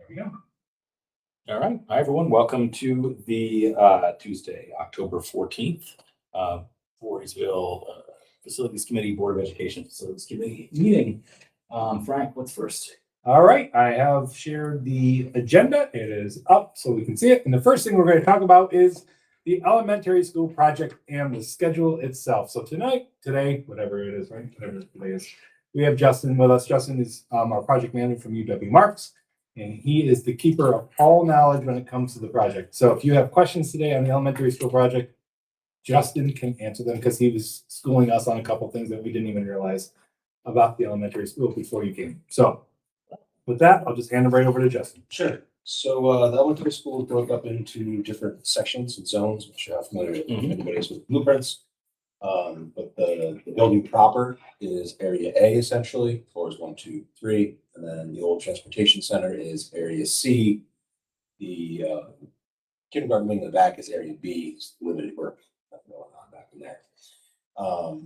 There we go. All right. Hi, everyone. Welcome to the Tuesday, October 14th, Voorheesville Facilities Committee, Board of Education Facilities Committee meeting. Frank, what's first? All right, I have shared the agenda. It is up so we can see it. And the first thing we're going to talk about is the elementary school project and the schedule itself. So today, whatever it is, right? Whatever today is, we have Justin with us. Justin is our project manager from UW Marks, and he is the keeper of all knowledge when it comes to the project. So if you have questions today on the elementary school project, Justin can answer them because he was schooling us on a couple things that we didn't even realize about the elementary school before you came. So with that, I'll just hand it right over to Justin. Sure. So the elementary school broke up into different sections and zones, which are familiar with anybody's with blueprints. But the building proper is area A essentially, floors 1, 2, 3, and then the old transportation center is area C. The kindergarten wing in the back is area B, limited work going on back in there.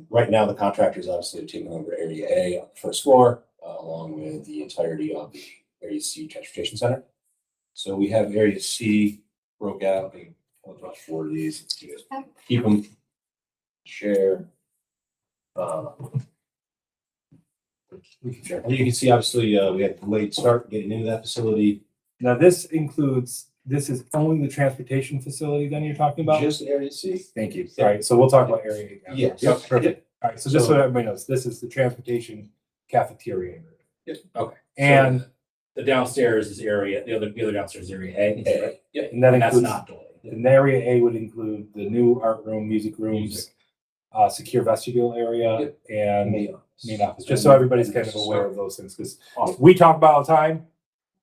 Right now, the contractors obviously have taken over area A on the first floor, along with the entirety of the area C transportation center. So we have area C broke out. I'll draw 4 of these. Keep them. Share. And you can see, obviously, we had a delayed start getting into that facility. Now this is only the transportation facility then you're talking about? Just area C. Thank you. All right, so we'll talk about area A now. Yes. Yep, perfect. All right, so just so So- everybody knows, this is the transportation cafeteria. Yep. Okay. And The downstairs is area, the other downstairs is area A. is that right? Yep. and that And that's includes, not delayed. and area A would include the new art room, music rooms, secure vestibule area, Yep. and Main main office, just so everybody's kind of And aware of those things, because Awesome. we talk about all the time.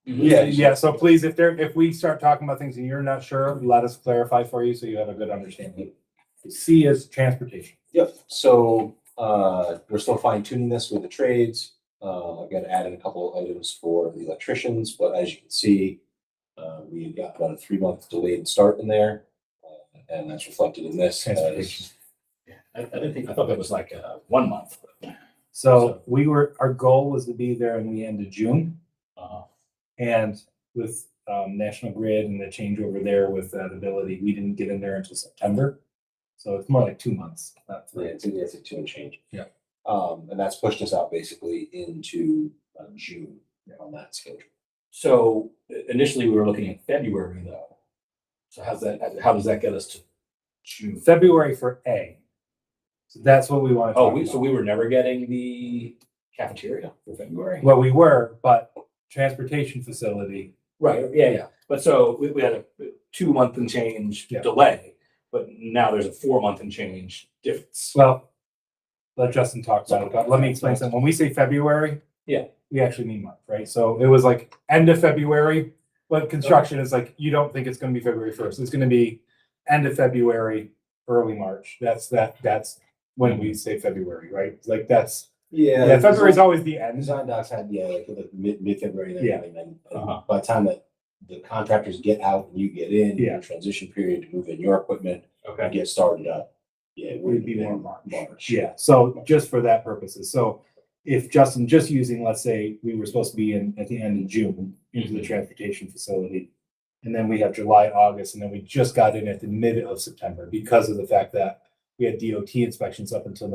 Yeah. Yeah, so please, if we start talking about things and you're not sure, let us clarify for you so you have a good understanding. C is transportation. Yep, so we're still fine tuning this with the trades. I've got to add in a couple of items for the electricians, but as you can see, we got about a 3-month delayed start in there. And that's reflected in this. Transportation. Yeah, I thought that was like 1 month. So our goal was to be there in the end of June. And with National Grid and the changeover there with that ability, we didn't get in there until September. So it's more like 2 months, not Yeah, 3. it's a 2 and change. Yeah. And that's pushed us out basically into June on that schedule. So initially we were looking at February though. So how does that get us to June? February for A. So that's what we want to Oh, talk so about. we were never getting the cafeteria for February? Well, we were, but transportation facility. Right, yeah. But so we had a 2-month and change Yeah. delay, but now there's a 4-month and change difference. Well, let Justin talk about it, but let me explain something. When we say February. Yeah. We actually mean month, right? So it was like end of February, but construction is like, you don't think it's gonna be February 1st. It's gonna be end of February, early March. That's when we say February, right? Like yeah, February is always the end. Design docs had, like mid-February. Yeah. And then Uh-huh. by the time that the contractors get out and you get in, Yeah. transition period to move in your equipment Okay. and get started up. Yeah, it Would would be be more more March. March. Yeah, so just for that purposes. So if Justin just using, let's say, we were supposed to be in at the end of June into the transportation facility. And then we have July, August, and then we just got in at the mid of September because of the fact that we had DOT inspections up until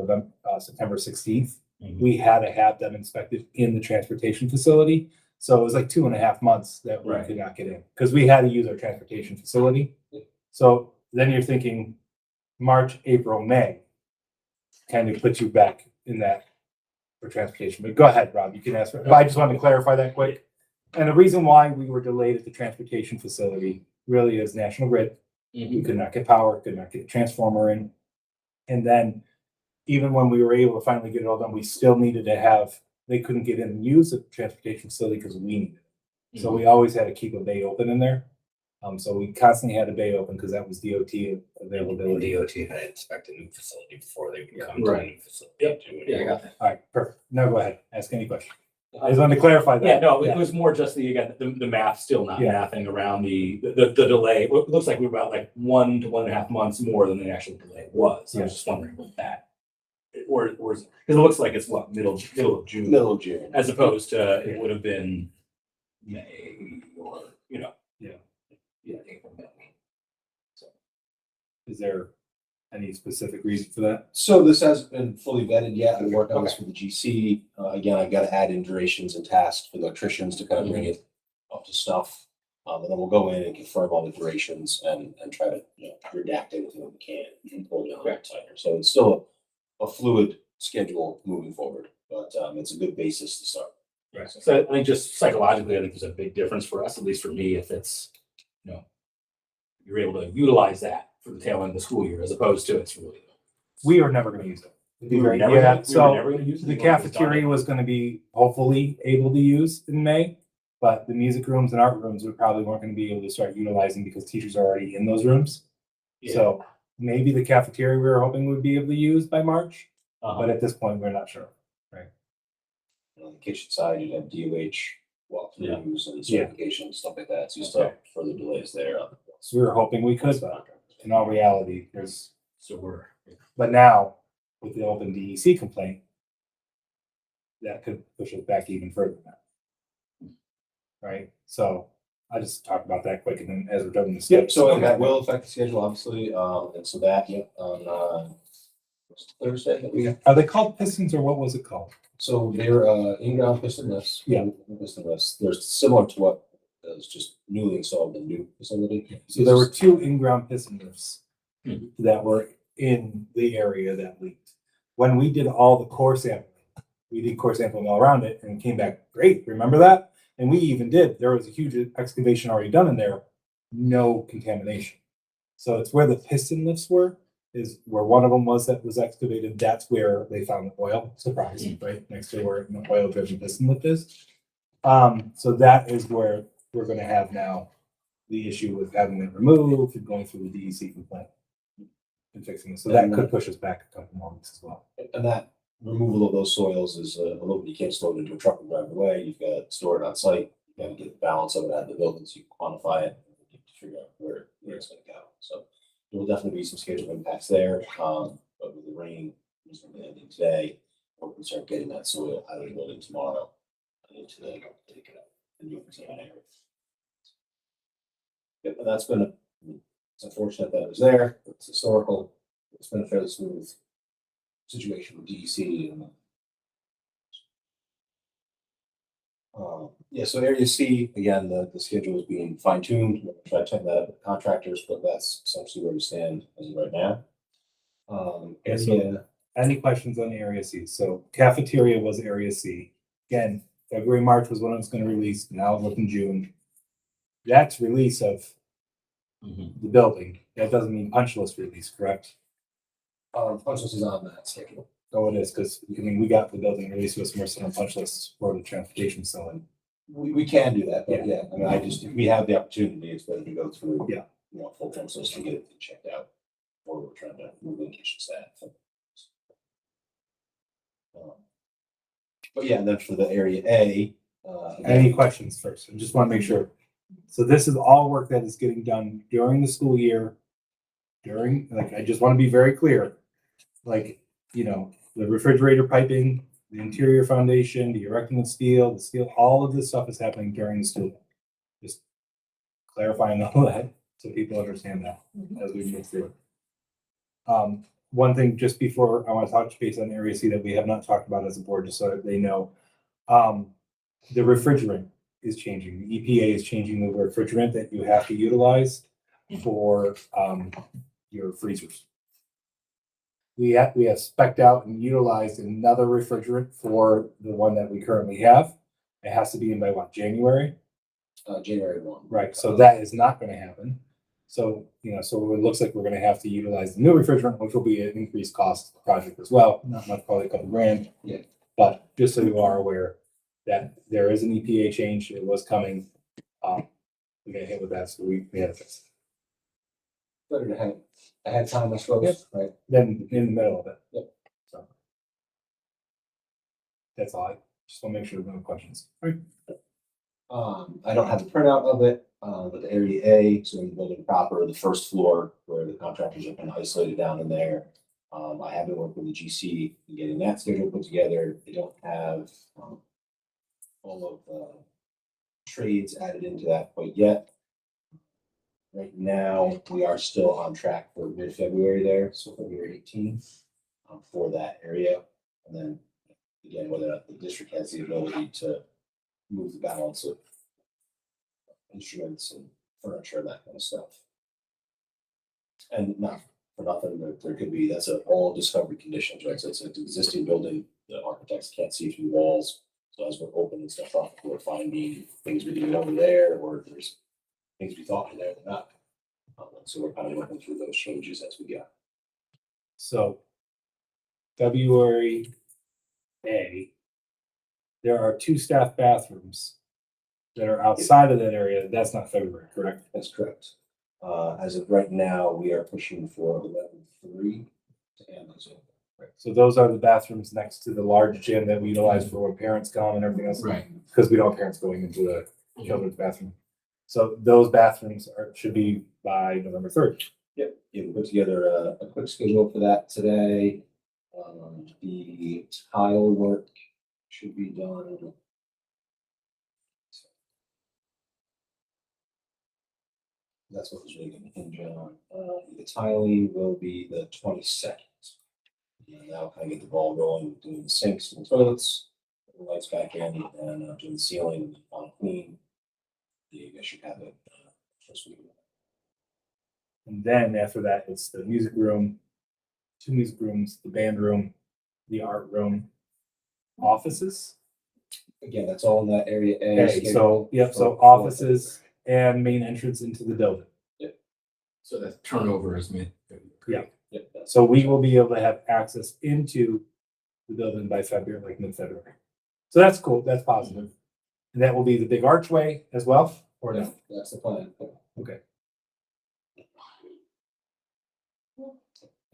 September 16th. Mhm. We had to have them inspected in the transportation facility. So it was like 2.5 months that we Right. could not get in because we had to use our transportation facility. So then you're thinking March, April, May kind of puts you back in that for transportation. But go ahead, Rob, you can ask. But I just wanted to clarify that quick. And the reason why we were delayed at the transportation facility really is National Grid. We could not get power, could not get a transformer in. And then even when we were able to finally get it all done, we still needed to have, they couldn't get in and use the transportation facility because we needed it. So we always had to keep a bay open in there. So we constantly had a bay open because that was DOT availability. DOT had to inspect a new facility before they would come to a Right. new facility. Yep. to it. Yeah, I got that. All right, perfect. Now go ahead, ask any question. I just wanted to clarify that. Yeah, no, it was more just the math still not Yeah. mathing around the delay. It looks like we were about like 1 to 1.5 months more than the actual delay was. I was just wondering what that, or because it looks like it's what, middle of June, Middle of June. as opposed to it would have been May or, you know. Yeah. Yeah, April, May. Is there any specific reason for that? So this hasn't been fully vetted yet. I'm working on this with the GC. Again, I've got to add in durations and tasks for the electricians to kind of bring it up to snuff. And then we'll go in and confirm all the durations and try to, redact anything that we can and pull it down tighter. So it's still a fluid schedule moving forward, but it's a good basis to start. Right. So I think just psychologically, I think there's a big difference for us, at least for me, if it's, you're able to utilize that for the tail end of the school year as opposed to it's really. We are never gonna use it. To be We were very- never yeah, gonna- we were so never gonna use it. the We wanted to cafeteria was gonna be hopefully able to use in May. But the music rooms and art rooms we probably weren't gonna be able to start utilizing because teachers are already in those rooms. Yeah. So maybe the cafeteria we were hoping would be able to use by March, Uh-huh. but at this point, we're not sure. On the kitchen side, you'd have DOH walkthroughs and Yeah. certification, stuff like that. So you still have further delays there. So we were hoping we could, but in all reality, So but now with the open DEC complaint, that could push us back even further now. Right? So I just talked about that quick and then as we're doing the Yep, steps. so that will affect the schedule, obviously, and so that, on Thursday that we, Are they called pistons or what was it called? so they're in-ground piston lifts. Yeah. Piston lifts, they're similar to what is just newly installed in the new facility. So there were two in-ground piston lifts Mhm. that were in the area that leaked. When we did all the core sampling, we did core sampling all around it and it came back great. Remember that? And we even there was a huge excavation already done in there, no contamination. So it's where the piston lifts is where one of them was that was excavated. That's where they found the oil. Surprise, right? Next to where the oil driven piston lift is. So that is where we're gonna have now the issue with having it removed and going through the DEC complaint and fixing it. So that could push us back a couple more weeks as well. And that removal of those soils is a little bit, you can't store it into a truck and drive away. You've got to store it on site. You got to get the balance of it out of the building so you can quantify it. You have to figure out where it's going to go. So there will definitely be some schedule impacts there. But with the rain, it's going to be ending today. We're going to start getting that soil out of the building tomorrow. Into the take it out and you can see an area. Yep, and that's been it's unfortunate that it was there. It's historical. It's been a fairly smooth situation with DEC and yeah, so area C, again, the schedule is being fine tuned. We're gonna try to check that out with contractors, but that's essentially where we stand as of right now. Any questions on area C? So cafeteria was area C. Again, February, March was when it was gonna release. Now it's looking June. That's release of the building. That doesn't mean punch list release, correct? Punch list is on that schedule. Oh, it is, because we got the building release with more on punch lists for the transportation facility. We can do that, but yeah, I mean, if we have the opportunity, it's better to go through. Yeah. Full punch list to get it checked out. Or we're trying to move in kitchen staff. But yeah, and then for the area A. Any questions first? I just want to make sure. So this is all work that is getting done during the school year. I just want to be very clear. The refrigerator piping, the interior foundation, the erecting of steel, all of this stuff is happening during the school year. Just clarifying all that so people understand that as we move through it. One thing just before I want to touch base on area C that we have not talked about as a board, just so that they know. The refrigerant is changing. The EPA is changing the refrigerant that you have to utilize for your freezers. We have spec'd out and utilized another refrigerant for the one that we currently have. It has to be in by what, January? January 1. Right, so that is not gonna happen. So, so it looks like we're gonna have to utilize the new refrigerant, which will be an increased cost project as well, not much, probably a couple grand. Yeah. But just so you are aware that there is an EPA change, it was coming. We got hit with that, so we had to fix it. Better to have ahead time, I suppose, Yep. right? Then in the middle of it. Yep. So. That's all. I just want to make sure there's no questions. Right. I don't have the printout of it, but the area A, so in the building proper, the first floor where the contractors have been isolated down in there. I have been working with the GC in getting that schedule put together. They don't have all of the trades added into that quite yet. Right now, we are still on track for mid-February there, so February 18th, for that area. And then again, whether or not the district has the ability to move the balance of instruments and furniture, that kind of stuff. And not for nothing, there could be, that's a all discovery conditions, right? So it's an existing building, the architects can't see through walls. So as we're opening stuff up, we're finding things we didn't know were there, or there's things we thought were there, they're not. So we're kind of working through those changes as we go. So February A, there are 2 staff bathrooms that are outside of that area. That's not February, correct? That's correct. As of right now, we are pushing for 11-3 to end those open. Right. So those are the bathrooms next to the large gym that we utilize for when parents come and everything else. Right. Because we don't have parents going into the children's bathroom. So those bathrooms should be by November 3rd. Yep, yeah, we put together a quick schedule for that today. The tile work should be done. That's what was really going to hinge on. The tiling will be the 22nd. And now kind of get the ball going, doing the sinks and toilets, the lights back in, and doing the ceiling on clean. You guys should have it first week. And then after that, it's the music room, 2 music rooms, the band room, the art room, offices. Again, that's all in that area A. Okay, so, yep, so offices and main entrance into the building. So that turnover is mid. Yeah. Yep, that's So we will be able to have access into the building by February, like mid-February. So that's cool, that's positive. And that will be the big archway as well, or no? that's the plan. Okay.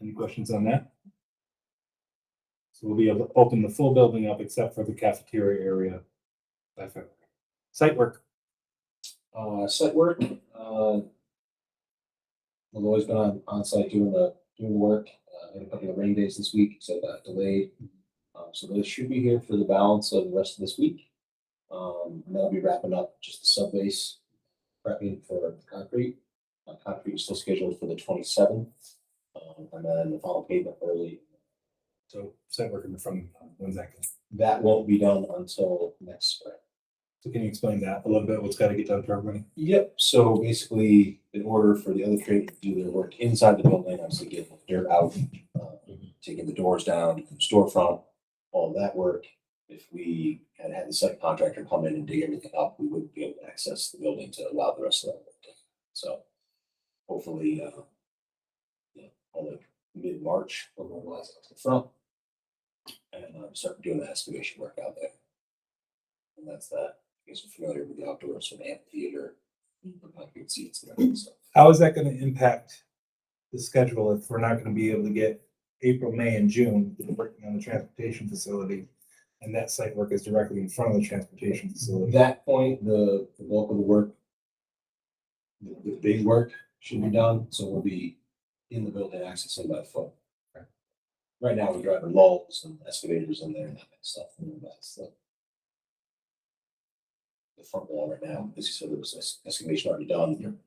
Any questions on that? So we'll be able to open the full building up except for the cafeteria area by February. Site work. Site work, we've always been on site doing the work. Had a couple of rain days this week, so that delayed. So those should be here for the balance of the rest of this week. And that'll be wrapping up just the sub base, prepping for concrete. Concrete is still scheduled for the 27th. And then the final pavement early. So site work in the front, when's that? That won't be done until next spring. So can you explain that a little bit? What's got to get done for everybody? Yep, so basically, in order for the other trade to do their work inside the building, obviously getting the dirt out, taking the doors down, storefront, all of that work. If we had the site contractor come in and dig everything up, we wouldn't be able to access the building to allow the rest of that work. So hopefully, only mid-March, we'll normalize it to the front and start doing the excavation work out there. And that's that. You guys are familiar with the outdoors, so the amphitheater, the concrete seats and that kind of stuff. How is that going to impact the schedule if we're not going to be able to get April, May, and June working on the transportation facility? And that site work is directly in front of the transportation At facility. that point, the bulk of the work, the big work should be done, so we'll be in the building accessing by foot. Right now, we're driving lulls and excavators in there and that kind of stuff. And that's the front wall right now, as you said, there was excavation already done.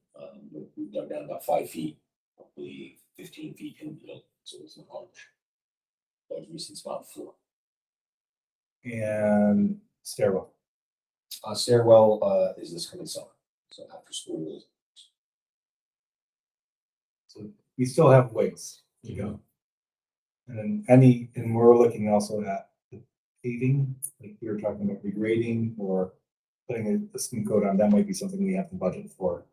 We've dug down about 5 feet, probably 15 feet in the building, so it's not large. That was recent spot floor. And stairwell. Stairwell is this coming summer, so after school. So we still have ways to go. And then and we're looking also at the paving, like we were talking about regrading or putting a skim coat on. That might be something we have to budget for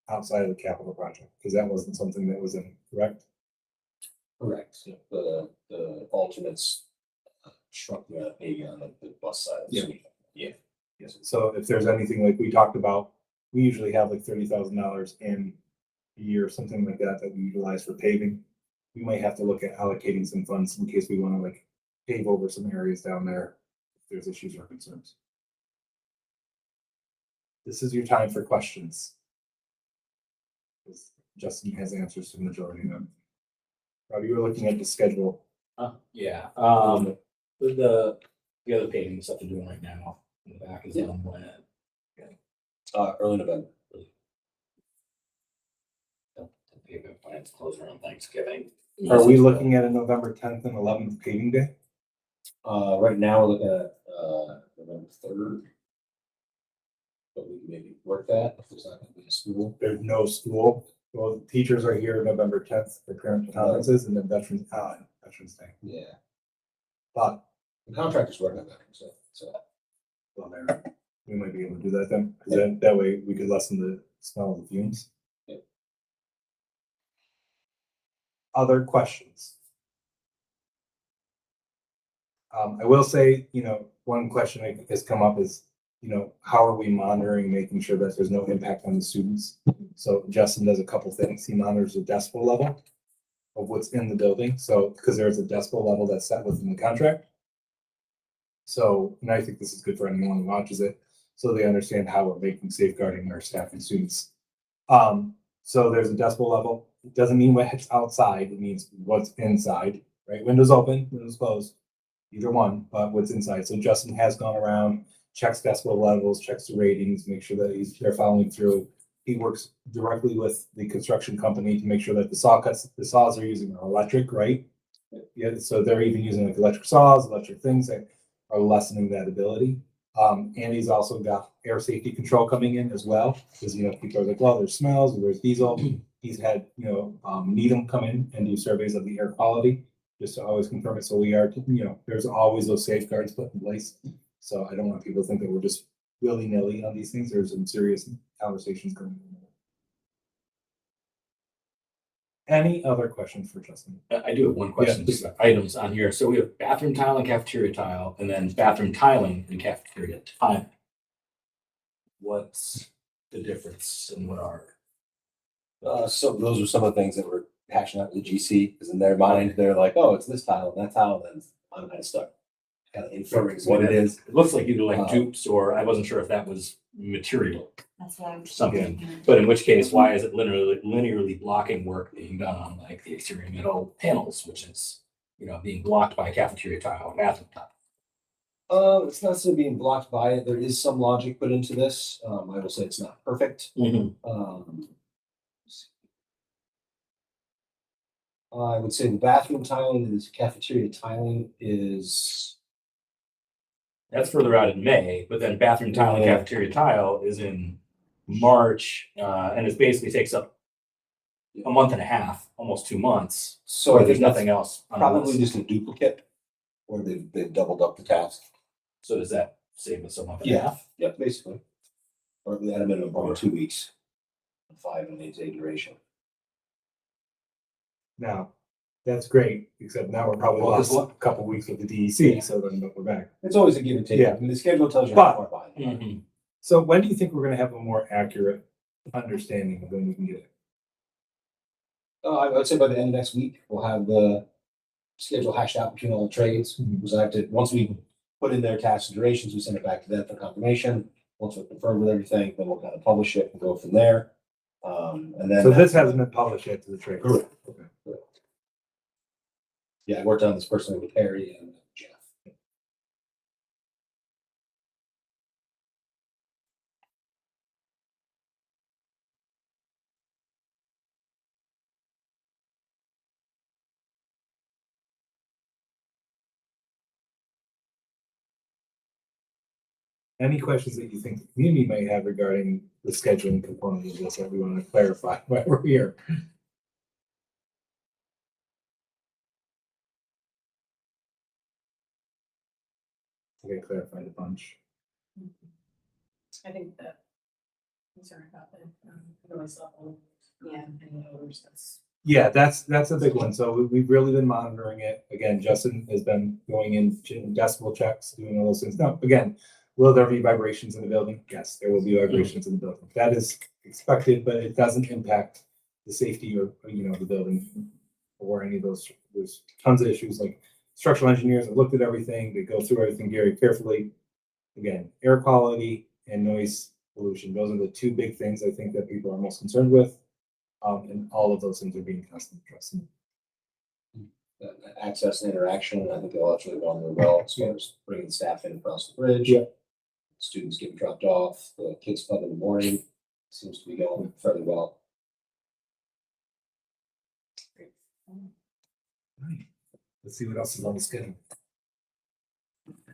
outside of the capital project, because that wasn't something that was in, correct? Correct. The alternates shrunk the amount of paving on the bus side. Yeah. Yeah. Yes. So if there's anything like we talked about, we usually have like $30,000 in a year, something like that, that we utilize for paving. We might have to look at allocating some funds in case we want to like pave over some areas down there if there's issues or concerns. This is your time for questions. Justin has answers to the majority of them. Rob, you were looking at the schedule. Yeah, the other paving stuff they're doing right now in the back is done when. Early November. We have plans to close around Thanksgiving. Are we looking at a November 10th and 11th paving day? Right now, we're looking at, November 3rd. But we can maybe work that if there's not gonna be a school. There's no school. Well, the teachers are here November 10th for parent conferences and then Veterans Day. Yeah, But the contractor's working on that, so. well, there, we might be able to do that then, because then that way we could lessen the smell of the fumes. Yeah. Other questions? I will say, one question that has come up is, how are we monitoring, making sure that there's no impact on the students? So Justin does a couple things. He monitors the decibel level of what's in the building. So, because there's a decibel level that's set within the contract. So, and I think this is good for anyone who watches it, so they understand how we're making safeguarding our staff and students. So there's a decibel level. It doesn't mean what's outside, it means what's inside, right? Windows open, windows closed, either one, but what's inside. So Justin has gone around, checks decibel levels, checks the ratings, make sure that they're following through. He works directly with the construction company to make sure that the saws are using are electric, right? Yeah, so they're even using like electric saws, electric things that are lessening that ability. And he's also got air safety control coming in as well, because people are like, well, there's smells, or there's diesel. He's had Needham come in and do surveys of the air quality just to always confirm it. So we are, there's always those safeguards put in place. So I don't want people to think that we're just willy-nilly on these things. There's some serious conversations going on. Any other questions for Justin? I do have one question, Yeah. just about items on here. So we have bathroom tile and cafeteria tile, and then bathroom tiling and cafeteria tile. What's the difference and what are? So those are some of the things that we're hashing out with the GC, because in their mind, they're like, oh, it's this tile and that tile, and I'm kind of stuck. Kind of inferring what it is. It looks like either like dupes, or I wasn't sure if that was material, That's what I'm. something. But in which case, why is it linearly blocking work being done on like the exterior metal panels, which is, being blocked by cafeteria tile and bathroom tile? It's not so being blocked by it. There is some logic put into this. I will say it's not perfect. I would say the bathroom tiling is cafeteria tiling is. That's further out in May, but then bathroom tile and Yeah. cafeteria tile is in March, and it basically takes up a month and a half, almost 2 months. So Where I there's think that's nothing else on the probably list. just a duplicate, or they've doubled up the task. So does that save us a month and a Yeah. half? Yep, basically. Or at a minimum, probably 2 weeks. 5 and 8 day duration. Now, that's great, except now we're probably Well, lost a couple weeks with the DEC, so then we're back. It's always a give and take. Yeah. I mean, the schedule tells you But- how far behind. you are. Mhm. So when do you think we're gonna have a more accurate understanding of when we can get it? I would say by the end of next week, we'll have the schedule hashed out between all the trades. Because I have to, once we put in their tasks and durations, we send it back to them for confirmation. Once we're confirmed with everything, then we'll kind of publish it and go from there. And then. So this hasn't been published yet to the trade. Correct. Okay. Yeah, I worked on this personally with Harry and Jeff. Any questions that you think the community may have regarding the scheduling component of this that we want to clarify while we're here? Okay, clarified a bunch. I think that. I'm sorry about that. Yeah, any others, that's. Yeah, that's a big one. So we've really been monitoring it. Again, Justin has been going in decibel checks, doing all those things. Now, again, will there be vibrations in the building? Yes, there will be vibrations in the building. That is expected, but it doesn't impact the safety or the building or any of those. There's tons of issues like structural engineers have looked at everything. They go through everything very carefully. Again, air quality and noise pollution. Those are the two big things I think that people are most concerned with. And all of those things are being constantly addressed. Access and interaction, I think all that's really going really well as far as bringing staff in across the bridge. Yeah. students getting dropped off, the kids club in the morning seems to be going fairly well. Let's see what else is on the schedule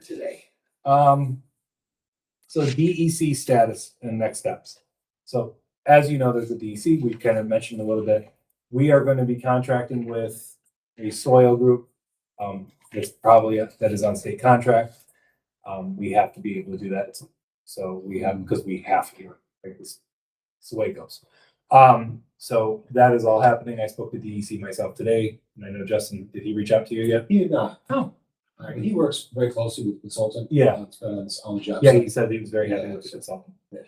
Today. So DEC status and next steps. So as you know, there's a DEC, we kind of mentioned a little bit. We are going to be contracting with a soil group. There's probably that is on state contract. We have to be able to do that. So we have, because we have to, right? This is the way it goes. So that is all happening. I spoke to DEC myself today, and I know Justin, did he reach out to you yet? He did not. Oh. He works very closely with the consultant. Yeah. It's been on the job. Yeah, site. he said he was very happy Yeah. with the consultant. Yeah.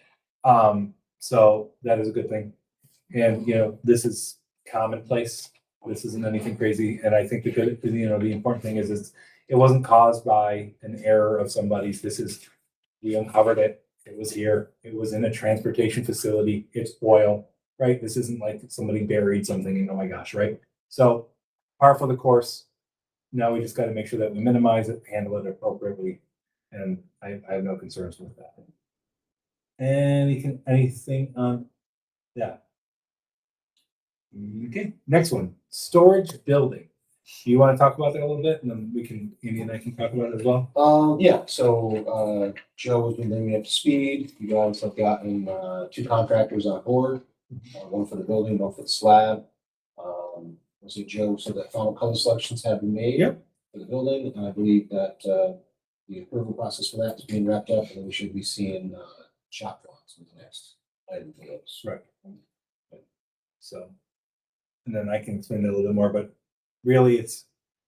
So that is a good thing. And, you know, this is commonplace. This isn't anything crazy. And I think the good, you know, the important thing is it wasn't caused by an error of somebody's. We uncovered it. It was here. It was in a transportation facility. It's oil, right? This isn't like somebody buried something and oh my gosh, right? So par for the course. Now we just got to make sure that we minimize it, handle it appropriately. And I have no concerns with that. Anything on that? Okay, next one, storage building. Do you want to talk about that a little bit? And then Andy and I can talk about it as well. Yeah, so, Joe has been bringing me up to speed. You guys have gotten, two contractors on board, one for the building, one for the slab. Was it Joe, so that final color selections have been made. Yep. For the building, and I believe that, the approval process for that is being wrapped up, and then we should be seeing, shop drawings with the next item for those. Right. So, and then I can explain it a little bit more, but really it's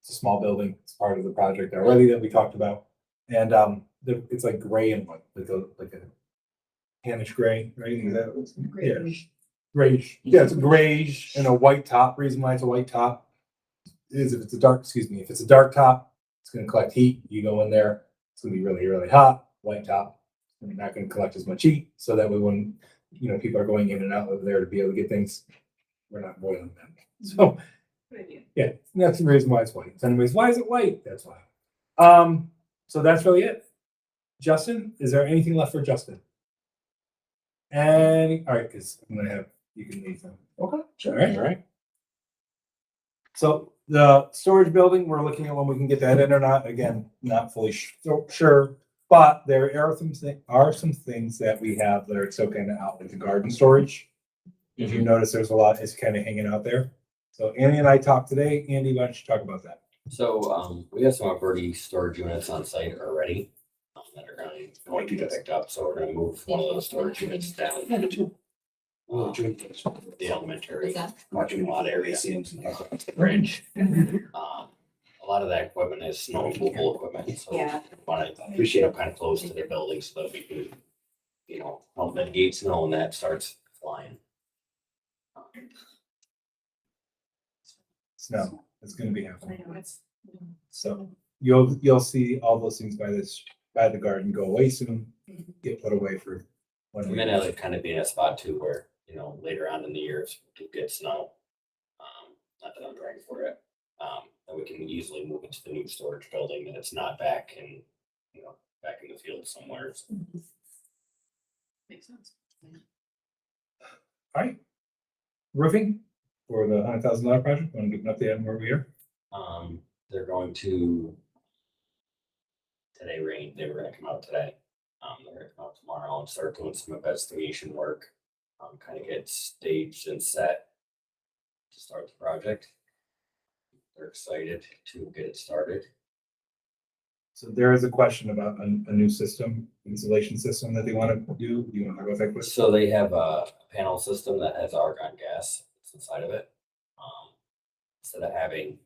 a small building. It's part of the project already that we talked about. And it's like gray and white, like a tannish gray, right? Is that, yeah, grayish. Yeah, it's a grayish and a white top. Reason why it's a white top is if it's a dark top, it's gonna collect heat. You go in there, it's gonna be really, really hot. White top, you're not gonna collect as much heat. So that way when, you know, people are going in and out of there to be able to get things, we're not boiling them. So Good idea. yeah, that's the reason why it's white. So anyways, why is it white? That's why. So that's really it. Justin, is there anything left for Justin? All right, because I'm gonna have, you can leave them. Okay, All right. So the storage building, we're looking at when we can get that in or not. Again, not fully sure, but there are some things that we have that are still kind of out with the garden storage. If you notice, there's a lot is kind of hanging out there. So Andy and I talked today. Andy, why don't you talk about that? So, we have some already storage units on site already, that are going to get picked up, so we're gonna move one of those storage units down to the elementary parking lot area, bridge. A lot of that equipment is snow removal equipment, so Yeah. want to appreciate it kind of close to their building so that we can, you know, help mitigate snow when that starts flying. Snow, it's gonna be happening. I know it's. So you'll see all those things by the garden go away soon, get put away for one And week. then it'll kind of be in a spot too where, you know, later on in the year, if we do get snow, not that I'm dragging for it, then we can easily move into the new storage building and it's not back in, you know, back in the field somewhere. Makes sense. All right. Roofing for the $100,000 project. Want to give an update on where we are? They're going to they were gonna come out today. They're gonna come out tomorrow and start doing some investigation work. Kind of get staged and set to start the project. They're excited to get it started. So there is a question about a new system, insulation system that they want to do. Do you want to talk about that quick? So they have a panel system that has argon gas inside of it. Instead of having,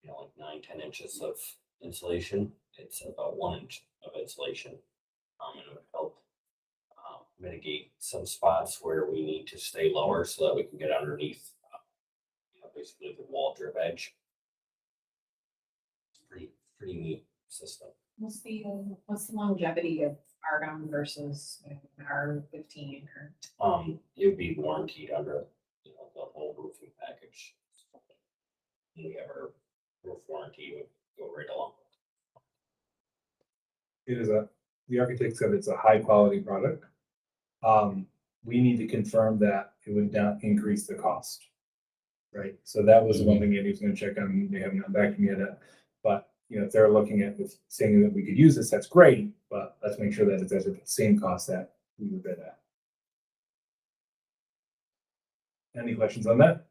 you know, like 9-10 inches of insulation, it's about 1 inch of insulation. And it would help mitigate some spots where we need to stay lower so that we can get underneath, you know, basically the wall drip edge. It's pretty neat system. What's the longevity of argon versus R15 or? It would be warranted under, you know, the whole roofing package. Any ever roof warranty would go right along. It is the architect said it's a high quality product. We need to confirm that it would not increase the cost. Right, so that was the one thing Andy was gonna check on, they haven't gotten back to me yet, but, you know, if they're looking at with saying that we could use this, that's great, but let's make sure that it's at the same cost that we would bid at. Any questions on that?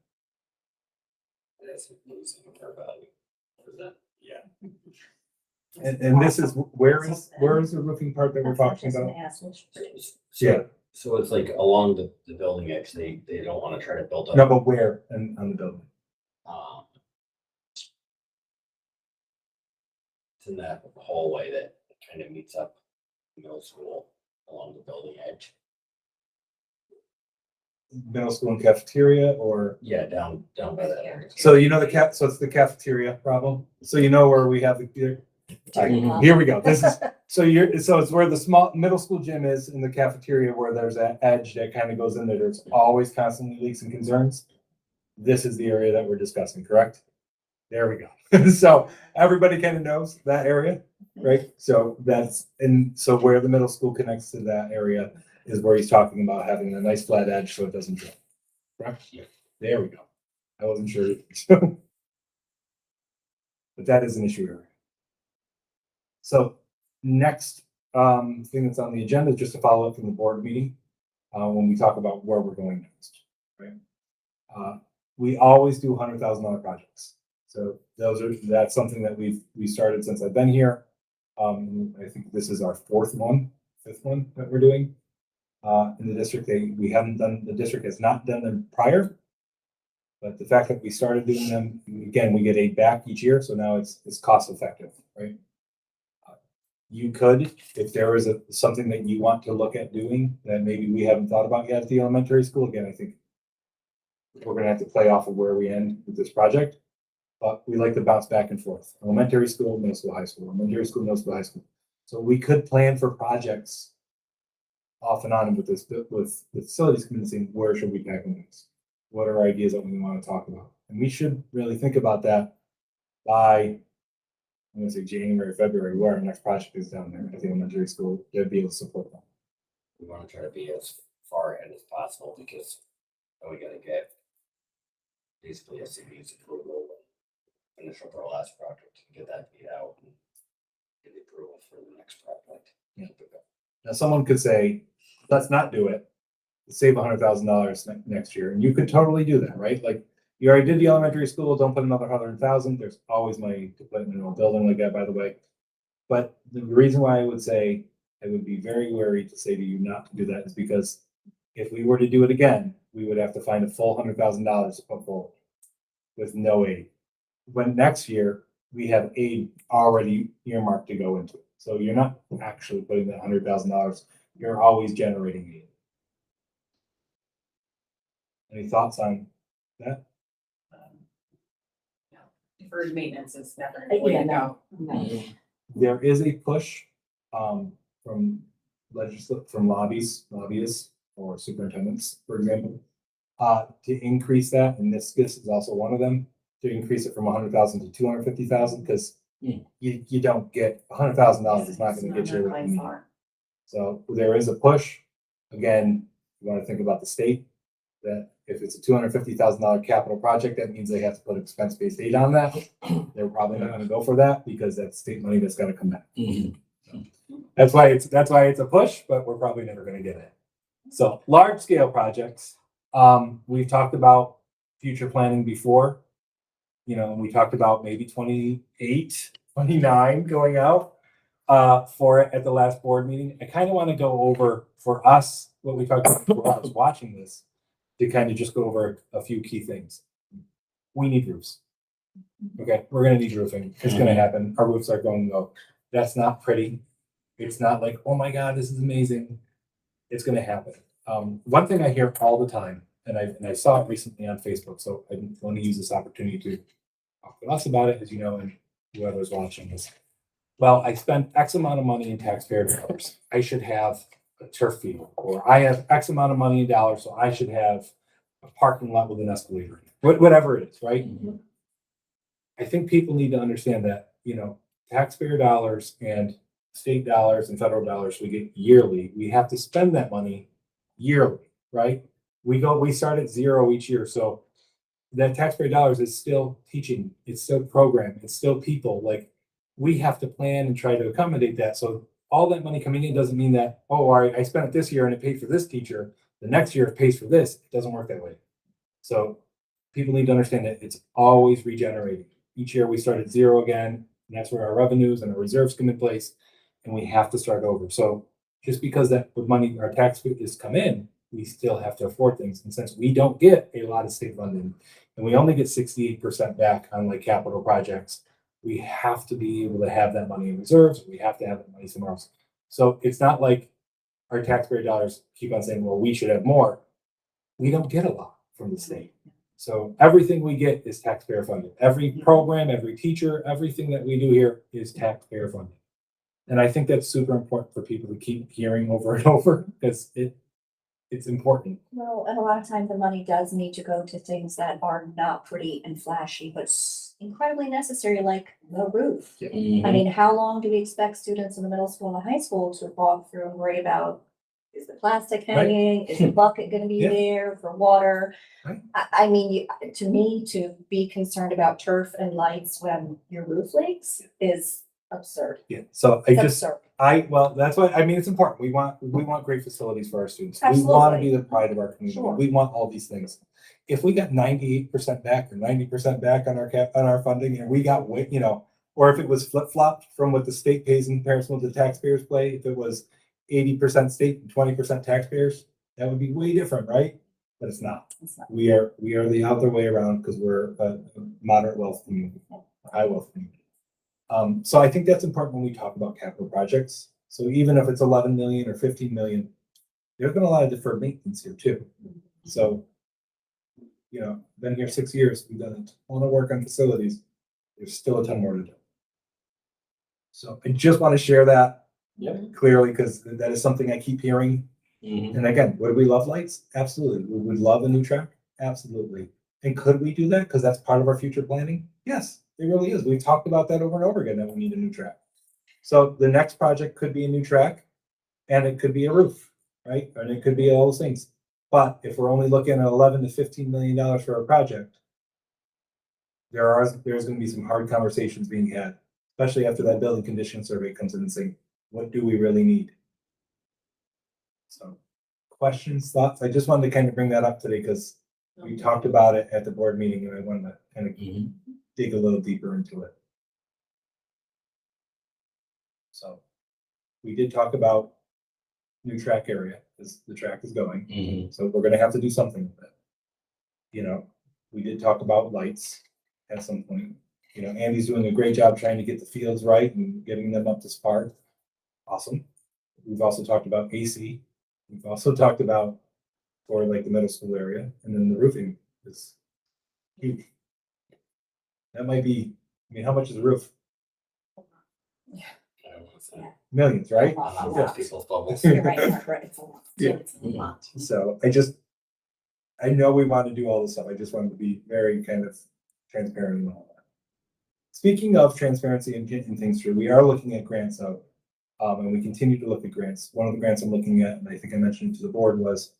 That's losing their value. Is that- Yeah. And this is, where is the roofing part that we're talking about? Yeah. So it's like along the building edge, they don't wanna try to build up. No, but where on the building? um, It's in that hallway that kind of meets up middle school along the building edge. Middle school and cafeteria, or? Yeah, down by that area. So you know so it's the cafeteria problem, so you know where we have the, here we go, this is, so it's where the small middle school gym is in the cafeteria, where there's that edge that kind of goes in there, there's always constantly leaks and concerns. This is the area that we're discussing, correct? There we go. So everybody kind of knows that area, right? So so where the middle school connects to that area is where he's talking about having a nice flat edge so it doesn't drip. Correct? Yeah. There we go. I wasn't sure. So, but that is an issue area. So next thing that's on the agenda is just to follow up from the board meeting when we talk about where we're going next, right? We always do $100,000 projects. So that's something that we started since I've been here. I think this is our fifth one that we're doing in the district. The district has not done them prior, but the fact that we started doing them, again, we get aid back each year, so now it's cost effective, right? You could, if there is something that you want to look at doing that maybe we haven't thought about yet at the elementary school. Again, I think we're gonna have to play off of where we end with this project. But we like to bounce back and forth. Elementary school, middle school, high school, elementary school, middle school, high school. So we could plan for projects off and on with with the facilities committee, saying, where should we tackle this? What are ideas that we want to talk about? And we should really think about that by, I'm gonna say January, February, where our next project is down there at the elementary school, they'd be able to support them. We wanna try to be as far ahead as possible because we gotta get basically SCB's approval and finish up our last project to get that beat out and get the approval for the next project. Yeah. Now, someone could say, let's not do it, save $100,000 next year, and you could totally do that, right? Like, you already did the elementary school, don't put another 100,000. There's always money to put in a building like that, by the way. But the reason why I would say I would be very wary to say to you not to do that is because if we were to do it again, we would have to find a full $100,000 to put forward with no aid. When next year we have aid already earmarked to go into it. So you're not actually putting that $100,000, you're always generating aid. Any thoughts on that? Deferred maintenance is never the way to go. No. There is a push from lobbyists or superintendents, for example, to increase that, and this is also one of them, to increase it from 100,000 to 250,000, because you don't get $100,000 is not going to get you what you need. So there is a push. Again, you want to think about the state, that if it's a $250,000 capital project, that means they have to put expense-based aid on that. They're probably not going to go for that because that's state money that's got to come back. That's why it's a push, but we're probably never going to get it. So large scale projects, we've talked about future planning before. You know, we talked about maybe 28, 29 going out for it at the last board meeting. I kind of want to go over for us what we talked about for us watching this, to kind of just go over a few key things. We need roofs. Okay, we're gonna need roofing. It's gonna happen. Our roofs are going to go. That's not pretty. It's not like, oh my God, this is amazing. It's gonna happen. One thing I hear all the time, and I saw it recently on Facebook, so I want to use this opportunity to talk to us about it, as you know, and whoever's watching this. Well, I spent X amount of money in taxpayer dollars. I should have a turf field, or I have X amount of money in dollars, so I should have a parking lot with an escalator, whatever it is, right? I think people need to understand that, you know, taxpayer dollars and state dollars and federal dollars we get yearly, we have to spend that money yearly, right? We start at zero each year, so that taxpayer dollars is still teaching, it's still program, it's still people, like, we have to plan and try to accommodate that, so all that money coming in doesn't mean that, oh, all right, I spent it this year and it paid for this teacher, the next year it pays for this, it doesn't work that way. So people need to understand that it's always regenerating. Each year we start at zero again, and that's where our revenues and our reserves come in place, and we have to start over. So just because that money, our tax is come in, we still have to afford things. And since we don't get a lot of state funding, and we only get 68% back on like capital projects, we have to be able to have that money in reserves. We have to have that money somewhere else. So it's not like our taxpayer dollars keep on saying, well, we should have more. We don't get a lot from the state. So everything we get is taxpayer funded. Every program, every teacher, everything that we do here is taxpayer funded. And I think that's super important for people to keep hearing over and over because it's important. Well, and a lot of times the money does need to go to things that are not pretty and flashy, but incredibly necessary, like the roof. I mean, how long do we expect students in the middle school and the high school to walk through and worry about, is the plastic hanging? Is the bucket gonna be Yeah. there for water? Right. I mean, to me, to be concerned about turf and lights when your roof leaks is absurd. Yeah. So It's absurd. well, that's why, I mean, it's important. We want great facilities for our students. We want to Absolutely. be the pride of our community. Sure. We want all these things. If we got 98% back or 90% back on our funding and we got, or if it was flip-flopped from what the state pays in comparison with the taxpayers pay, if it was 80% state and 20% taxpayers, that would be way different, right? But it's not. It's not. We are the other way around because we're a moderate wealth community, a high wealth community. So I think that's important when we talk about capital projects. So even if it's 11 million or 15 million, there's been a lot of deferred maintenance here too. So, been here 6 years, we've done a ton of work on facilities. There's still a ton more to do. So I just want to share that clearly because that is something I keep hearing. And again, would we love lights? Absolutely. Would we love a new track? Absolutely. And could we do that? Because that's part of our future planning? Yes, it really is. We've talked about that over and over again that we need a new track. So the next project could be a new track and it could be a roof, right? And it could be all those things. But if we're only looking at 11 to $15 million for a project, there's going to be some hard conversations being had, especially after that building condition survey comes in and saying, what do we really need? So questions, thoughts? I just wanted to kind of bring that up today because we talked about it at the board meeting and I wanted to kind of dig a little deeper into it. So we did talk about new track area as the track is going. So we're going to have to do something with it. We did talk about lights at some point. Andy's doing a great job trying to get the fields right and getting them up to par. Awesome. We've also talked about AC. We've also talked about for like the middle school area, and then the roofing is huge. That might be, how much is the roof? Millions, right? Most people's bubbles. You're right, it's a lot. Yeah. It's a lot. So I know we want to do all this stuff. I just wanted to be very kind of transparent and all that. Speaking of transparency and getting things through, we are looking at grants out. And we continue to look at grants. One of the grants I'm looking at, and I think I mentioned to the board, was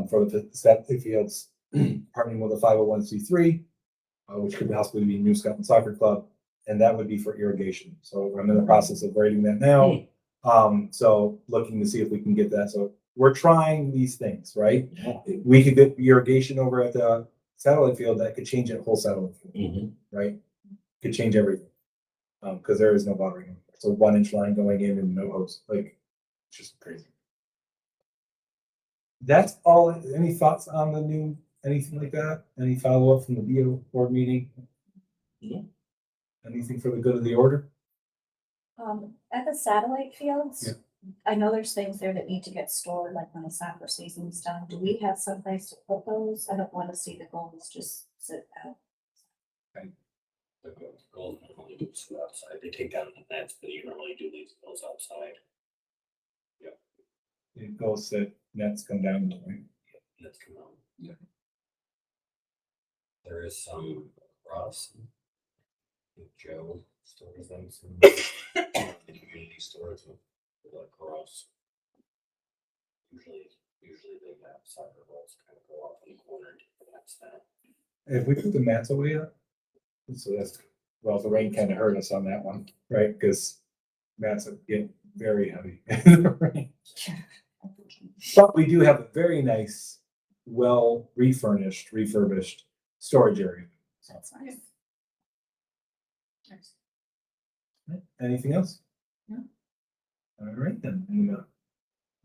for the athletic fields, partnering with a 501c3, which could possibly be New Scotland Soccer Club, and that would be for irrigation. So I'm in the process of writing that now. So looking to see if we can get that. So we're trying these things, right? We could get irrigation over at the satellite field that could change that whole satellite field, right? Could change everything because there is no watering. So 1 inch line going in and no hose, like it's just crazy. That's all. Any thoughts on the new, anything like that? Any follow up from the BO board meeting? Anything for the good of the order? At the satellite fields, Yeah. I know there's things there that need to get stored, like when the soccer season's done. Do we have someplace to put those? I don't want to see the goals just sit out. The goals normally do sit outside. They take down the nets, but you normally do these goals outside. It goes that nets come down, right? Nets come out. There is some Ross. Joe stores them. the community store to across. Usually they have soccer balls kind of go off in the corner and that's that. If we took the mats away, so that's, well, the rain kind of hurt us on that one, right? Because mats get very heavy. in the rain. But we do have a very nice, well refurbished storage area. So, That's nice. Nice. anything else? No. All right, then, I'm gonna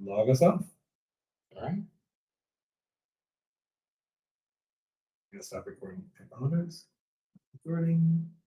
log us off. All right. Gonna stop recording. I apologize. Recording.